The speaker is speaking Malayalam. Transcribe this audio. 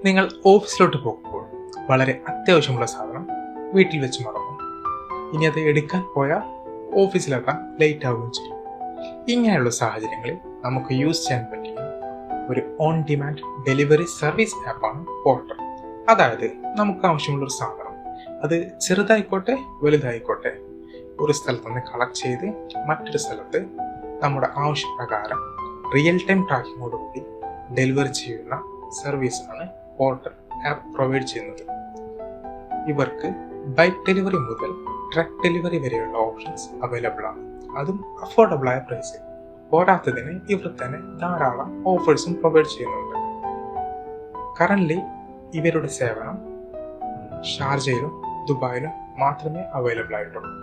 നിങ്ങൾ ഓഫീസിലോട്ട് പോകുമ്പോൾ വളരെ അത്യാവശ്യമുള്ള സാധനം വീട്ടിൽ വെച്ച് മറന്നു. ഇനി അത് എടുക്കാൻ പോയാൽ ഓഫീസിലെത്താൻ ലേറ്റ് ആവുകയും ചെയ്യും. ഇങ്ങനെയുള്ള സാഹചര്യങ്ങളിൽ നമുക്ക് യൂസ് ചെയ്യാൻ പറ്റിയ ഒരു ഓൺ ഡിമാൻഡ് ഡെലിവറി സർവീസ് ആപ്പാണ് പോർട്ടർ. അതായത് നമുക്ക് ആവശ്യമുള്ളൊരു സാധനം, അത് ചെറുതായിക്കോട്ടെ വലുതായിക്കോട്ടെ, ഒരു സ്ഥലത്ത് നിന്ന് കളക്ട് ചെയ്ത് മറ്റൊരു സ്ഥലത്ത് നമ്മുടെ ആവശ്യപ്രകാരം റിയൽ ടൈം ട്രാക്കിങ്ങോടുകൂടി ഡെലിവറി ചെയ്യുന്ന സർവീസാണ് പോർട്ടർ ആപ്പ് പ്രൊവൈഡ് ചെയ്യുന്നത്. ഇവർക്ക് ബൈക്ക് ഡെലിവറി മുതൽ ട്രക്ക് ഡെലിവറി വരെയുള്ള ഓപ്ഷൻസ് അവൈലബിൾ ആണ്, അതും അഫോർഡബിൾ ആയ പ്രൈസിൽ. പോരാത്തതിന് ഇവർ തന്നെ ധാരാളം ഓഫേഴ്സും പ്രൊവൈഡ് ചെയ്യുന്നുണ്ട്. കറന്റ്ലി ഇവരുടെ സേവനം ഷാർജയിലും ദുബായിലും മാത്രമേ അവൈലബിൾ ആയിട്ടുള്ളൂ.